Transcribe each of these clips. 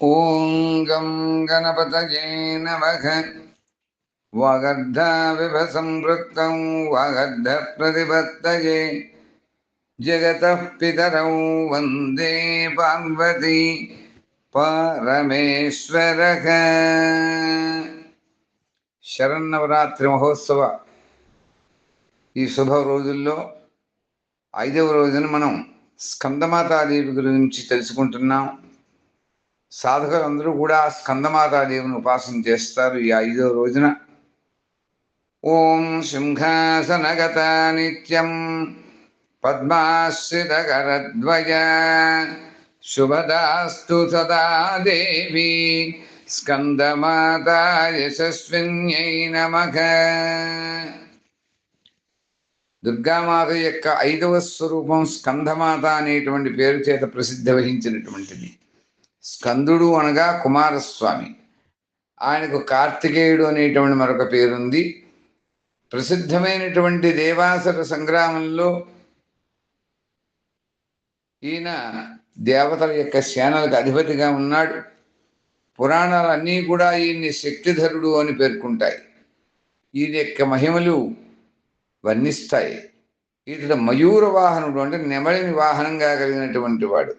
ఓం గం గణపతయే నమః. వాగర్ధావివ సంపృక్తం వాగర్ధ ప్రతిపత్తయే జగతః పితరౌ వందే పార్వతీ పరమేశ్వరః. శరన్నవరాత్రి మహోత్సవ ఈ శుభ రోజుల్లో 5వ రోజున మనం స్కందమాతాదేవి గురించి తెలుసుకుంటున్నాం. సాధకులందరూ కూడా స్కందమాతాదేవిని ఉపాసన చేస్తారు. ఈ 5వ రోజున ఓం సింహాసనగత నిత్యం పద్మాశ్రితకరద్వయ శుభదాస్తు సదా దేవి స్కందమాతా యశస్విన్యై నమః. దుర్గామాత యొక్క 5వ స్వరూపం స్కందమాత అనేటువంటి పేరు చేత ప్రసిద్ధి వహించినటువంటిది. స్కందుడు అనగా కుమారస్వామి. ఆయనకు కార్తికేయుడు అనేటువంటి మరొక పేరుంది. ప్రసిద్ధమైనటువంటి దేవాసుర సంగ్రామంలో ఈయన దేవతల యొక్క సేనలకు అధిపతిగా ఉన్నాడు. పురాణాలన్నీ కూడా ఈయన్ని శక్తిధరుడు అని పేర్కొంటాయి. ఈయన యొక్క మహిమలు వర్ణిస్తాయి. ఇతడు మయూర వాహనుడు, అంటే నెమలిని వాహనంగా కలిగినటువంటి వాడు.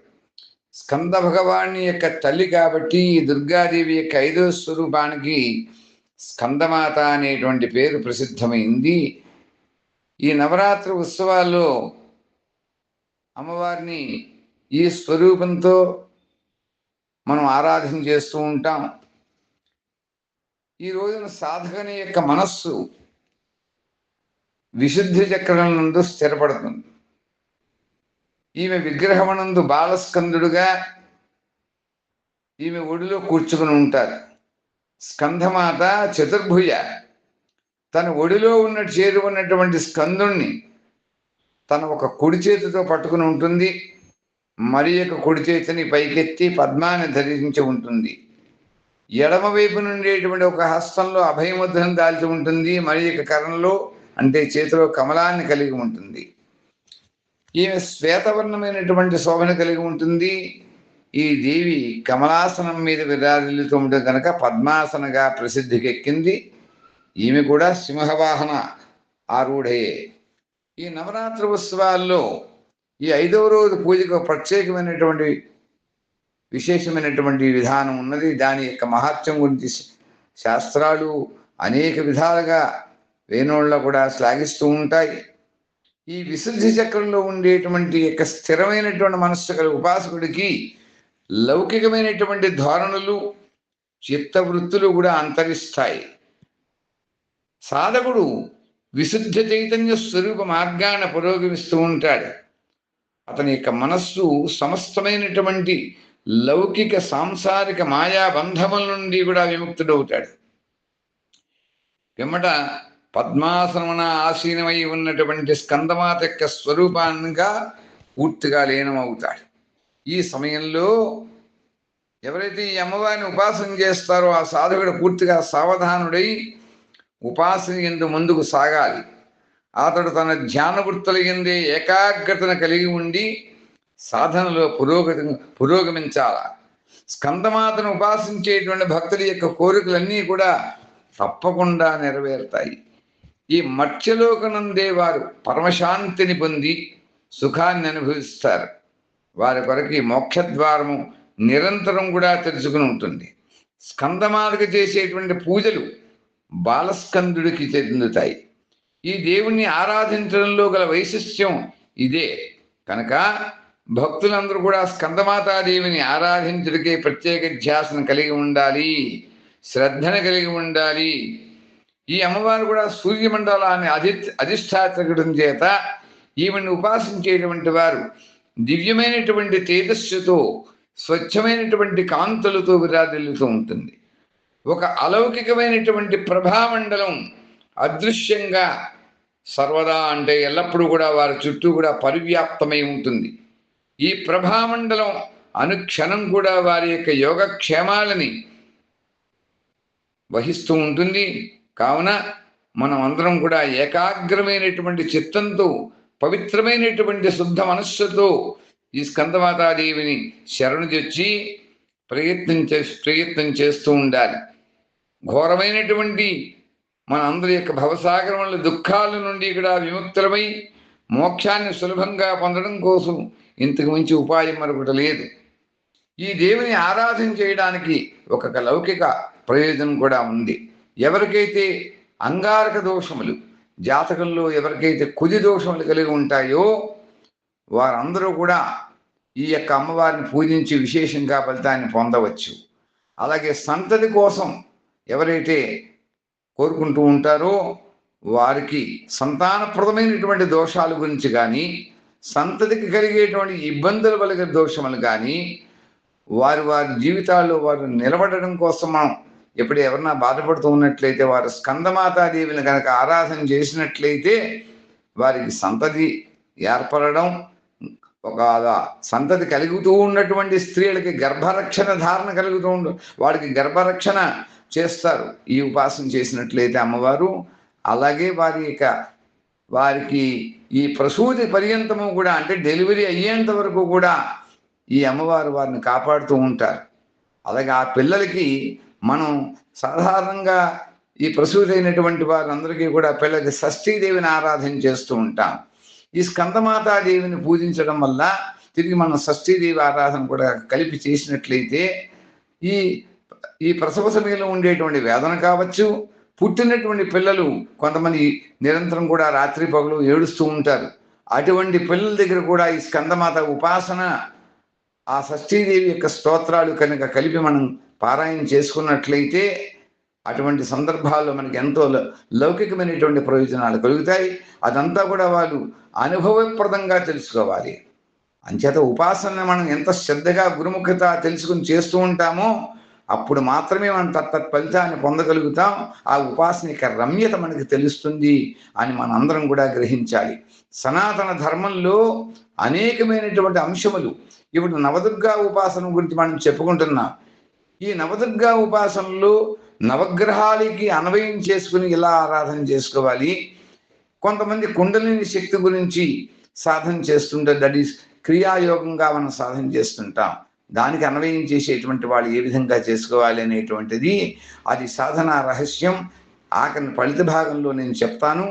స్కంద భగవాని యొక్క తల్లి కాబట్టి ఈ దుర్గాదేవి యొక్క 5వ స్వరూపానికి స్కందమాత అనేటువంటి పేరు ప్రసిద్ధమైంది. ఈ నవరాత్రి ఉత్సవాల్లో అమ్మవారిని ఈ స్వరూపంతో మనం ఆరాధన చేస్తూ ఉంటాం. ఈ రోజున సాధకుని యొక్క మనస్సు విశుద్ధి చక్రం నందు స్థిరపడుతుంది. ఈమె విగ్రహమనందు బాలస్కందుడుగా ఈమె ఒడిలో కూర్చుకుని ఉంటారు. స్కందమాత చతుర్భుజ. తన ఒడిలో చేరుకున్నటువంటి స్కందుణ్ణి తన ఒక కుడి చేతితో పట్టుకుని ఉంటుంది. మరి యొక్క కుడి చేతిని పైకెత్తి పద్మాన్ని ధరించి ఉంటుంది. ఎడమవైపు నుండేటువంటి ఒక హస్తంలో అభయముద్రను దాల్చి ఉంటుంది. మరి యొక్క కరణంలో, అంటే చేతిలో కమలాన్ని కలిగి ఉంటుంది. ఈమె శ్వేతవర్ణమైనటువంటి శోభను కలిగి ఉంటుంది. ఈ దేవి కమలాసనం మీద విరాజిల్లుతూ ఉంటుంది కనుక పద్మాసనగా ప్రసిద్ధికెక్కింది. ఈమె కూడా సింహవాహన ఆరూఢయే. ఈ నవరాత్రి ఉత్సవాల్లో ఈ 5వ రోజు పూజకు ప్రత్యేకమైనటువంటి విశేషమైనటువంటి విధానం ఉన్నది. దాని యొక్క మహత్యం గురించి శాస్త్రాలు అనేక విధాలుగా వేణోళ్ళ కూడా శ్లాఘిస్తూ ఉంటాయి. ఈ విశుద్ధి చక్రంలో ఉండేటువంటి యొక్క స్థిరమైనటువంటి మనస్సు గల ఉపాసకుడికి లౌకికమైనటువంటి ధోరణులు, చిత్తవృత్తులు కూడా అంతరిస్తాయి. సాధకుడు విశుద్ధ చైతన్య స్వరూప మార్గాన పురోగమిస్తూ ఉంటాడు. అతని యొక్క మనస్సు సమస్తమైనటువంటి లౌకిక సాంసారిక మాయాబంధముల నుండి కూడా విముక్తుడవుతాడు. పిమ్మట పద్మాసనమున ఆసీనమై ఉన్నటువంటి స్కందమాత యొక్క స్వరూపాన్నిగా పూర్తిగా లీనమవుతాడు. ఈ సమయంలో ఎవరైతే ఈ అమ్మవారిని ఉపాసన చేస్తారో ఆ సాధకుడు పూర్తిగా సావధానుడై ఉపాసన యందు ముందుకు సాగాలి. అతడు తన ధ్యాన వృత్తుల యందే ఏకాగ్రతను కలిగి ఉండి సాధనలో పురోగమించాల. స్కందమాతను ఉపాసించేటువంటి భక్తుల యొక్క కోరికలన్నీ కూడా తప్పకుండా నెరవేరుతాయి. ఈ మత్స్యలోకనందే వారు పరమశాంతిని పొంది సుఖాన్ని అనుభవిస్తారు. వారి కొరకు మోక్షద్వారము నిరంతరం కూడా తెరుచుకుని ఉంటుంది. స్కందమాతకు చేసేటువంటి పూజలు బాలస్కందుడికి చెందుతాయి. ఈ దేవుణ్ణి ఆరాధించడంలో గల వైశిష్ట్యం ఇదే కనుక భక్తులందరూ కూడా స్కందమాతాదేవిని ఆరాధించుడికే ప్రత్యేక ధ్యాసను కలిగి ఉండాలి, శ్రద్ధను కలిగి ఉండాలి. ఈ అమ్మవారు కూడా సూర్యమండలాన్ని అధిష్టాత్రకడం చేత ఈమెను ఉపాసించేటువంటి వారు దివ్యమైనటువంటి తేజస్సుతో, స్వచ్ఛమైనటువంటి కాంతులతో విరాజిల్లుతూ ఉంటుంది. ఒక అలౌకికమైనటువంటి ప్రభామండలం అదృశ్యంగా సర్వదా, అంటే ఎల్లప్పుడూ కూడా వారి చుట్టూ కూడా పరివ్యాప్తమై ఉంటుంది. ఈ ప్రభామండలం అనుక్షణం కూడా వారి యొక్క యోగక్షేమాలని వహిస్తూ ఉంటుంది. కావున మనం అందరం కూడా ఏకాగ్రమైనటువంటి చిత్తంతో, పవిత్రమైనటువంటి శుద్ధ మనస్సుతో ఈ స్కందమాతాదేవిని శరణు తెచ్చి ప్రయత్నం చేస్తూ ఉండాలి. ఘోరమైనటువంటి మన అందరి యొక్క భవసాగరముల దుఃఖాల నుండి కూడా విముక్తులమై మోక్షాన్ని సులభంగా పొందడం కోసం ఇంతకు మించి ఉపాయం మరొకటి లేదు. ఈ దేవుని ఆరాధన చేయడానికి ఒక లౌకిక ప్రయోజనం కూడా ఉంది. ఎవరికైతే అంగారక దోషములు, జాతకంలో ఎవరికైతే కుది దోషములు కలిగి ఉంటాయో వారందరూ కూడా ఈ యొక్క అమ్మవారిని పూజించి విశేషంగా ఫలితాన్ని పొందవచ్చు. అలాగే సంతతి కోసం ఎవరైతే కోరుకుంటూ ఉంటారో వారికి సంతానప్రదమైనటువంటి దోషాల గురించి కానీ, సంతతికి కలిగేటువంటి ఇబ్బందులు కలిగే దోషములు కానీ, వారి జీవితాల్లో వారు నిలబడడం కోసం మనం ఎప్పుడు ఎవరన్నా బాధపడుతూ ఉన్నట్లయితే వారు స్కందమాతాదేవిని కనుక ఆరాధన చేసినట్లయితే వారికి సంతతి ఏర్పడడం, ఒక సంతతి కలుగుతూ ఉన్నటువంటి స్త్రీలకి గర్భరక్షణ ధారణ కలుగుతూ వాడికి గర్భరక్షణ చేస్తారు ఈ ఉపాసన చేసినట్లయితే అమ్మవారు. అలాగే వారికి ఈ ప్రసూతి పర్యంతము కూడా, అంటే డెలివరీ అయ్యేంత వరకు కూడా ఈ అమ్మవారు వారిని కాపాడుతూ ఉంటారు. అలాగే ఆ పిల్లలకి మనం సాధారణంగా ఈ ప్రసూతి అయినటువంటి వారందరికీ కూడా పిల్లలకి షష్ఠీదేవిని ఆరాధన చేస్తూ ఉంటాం. ఈ స్కందమాతాదేవిని పూజించడం వల్ల తిరిగి మనం షష్ఠీదేవి ఆరాధన కూడా కలిపి చేసినట్లయితే ఈ ప్రసవ సమయంలో ఉండేటువంటి వేదన కావచ్చు, పుట్టినటువంటి పిల్లలు కొంతమంది నిరంతరం కూడా రాత్రి పగలు ఏడుస్తూ ఉంటారు. అటువంటి పిల్లల దగ్గర కూడా ఈ స్కందమాత ఉపాసన, ఆ షష్ఠీదేవి యొక్క స్తోత్రాలు కనుక కలిపి మనం పారాయణ చేసుకున్నట్లయితే అటువంటి సందర్భాల్లో మనకి ఎంతో లౌకికమైనటువంటి ప్రయోజనాలు కలుగుతాయి. అదంతా కూడా వాళ్ళు అనుభవప్రదంగా తెలుసుకోవాలి. అంచేత ఉపాసన మనం ఎంత శ్రద్ధగా గురుముఖత తెలుసుకుని చేస్తూ ఉంటామో అప్పుడు మాత్రమే మనం తత్తత్ ఫలితాన్ని పొందగలుగుతాం. ఆ ఉపాసన యొక్క రమ్యత మనకి తెలుస్తుంది అని మనందరం కూడా గ్రహించాలి. సనాతన ధర్మంలో అనేకమైనటువంటి అంశములు, ఇప్పుడు నవదుర్గా ఉపాసన గురించి మనం చెప్పుకుంటున్నాం. ఈ నవదుర్గా ఉపాసనలో నవగ్రహాలకి అన్వయం చేసుకుని ఇలా ఆరాధన చేసుకోవాలి. కొంతమంది కుండలిని శక్తి గురించి సాధన చేస్తుంటారు, దట్ ఈస్ క్రియాయోగంగా మనం సాధన చేస్తుంటాం. దానికి అన్వయం చేసేటువంటి వాళ్ళు ఏ విధంగా చేసుకోవాలి అనేటువంటిది అది సాధన రహస్యం. ఆఖరి ఫలిత భాగంలో నేను చెప్తాను.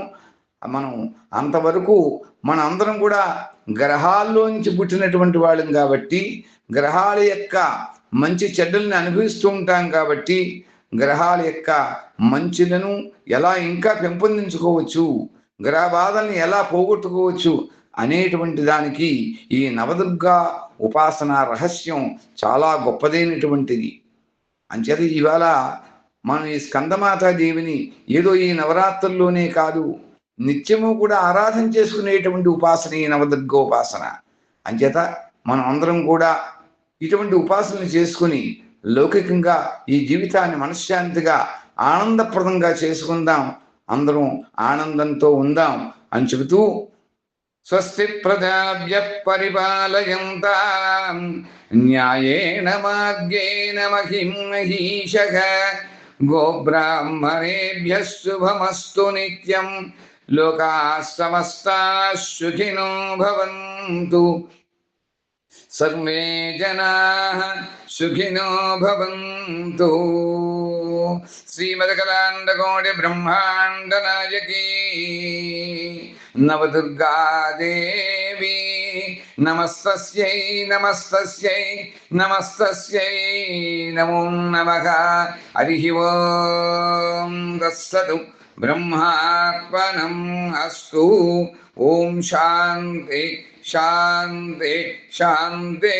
మనం అంతవరకు మన అందరం కూడా గ్రహాల్లోంచి పుట్టినటువంటి వాళ్ళం కాబట్టి, గ్రహాల యొక్క మంచి చెడ్డల్ని అనుభవిస్తూ ఉంటాం కాబట్టి, గ్రహాల యొక్క మంచిలను ఎలా ఇంకా పెంపొందించుకోవచ్చు, గ్రహ బాధల్ని ఎలా పోగొట్టుకోవచ్చు అనేటువంటి దానికి ఈ నవదుర్గా ఉపాసన రహస్యం చాలా గొప్పదైనటువంటిది. అంచేత ఇవాళ మనం ఈ స్కందమాతాదేవిని ఏదో ఈ నవరాత్రుల్లోనే కాదు, నిత్యము కూడా ఆరాధన చేసుకునేటువంటి ఉపాసన ఈ నవదుర్గ ఉపాసన. అంచేత మనం అందరం కూడా ఇటువంటి ఉపాసనలు చేసుకుని లౌకికంగా ఈ జీవితాన్ని మనశ్శాంతిగా ఆనందప్రదంగా చేసుకుందాం, అందరం ఆనందంతో ఉందాం అని చెబుతూ, స్వస్తి ప్రజాభ్యః పరిపాలయంతాం న్యాయేన మార్గేణ మహిం మహీషః గోబ్రాహ్మణేభ్యః శుభమస్తు నిత్యం లోకాః సమస్తాః సుఖినో భవంతు సర్వే జనాః సుఖినో భవంతు. శ్రీమద్కలాండకోటి బ్రహ్మాండ నాయకీ నవదుర్గాదేవి నమస్తస్యై నమస్తస్యై నమస్తస్యై నమో నమః. హరి ఓం తత్సతు. బ్రహ్మార్పణం అస్తు. ఓం శాంతి శాంతి శాంతి.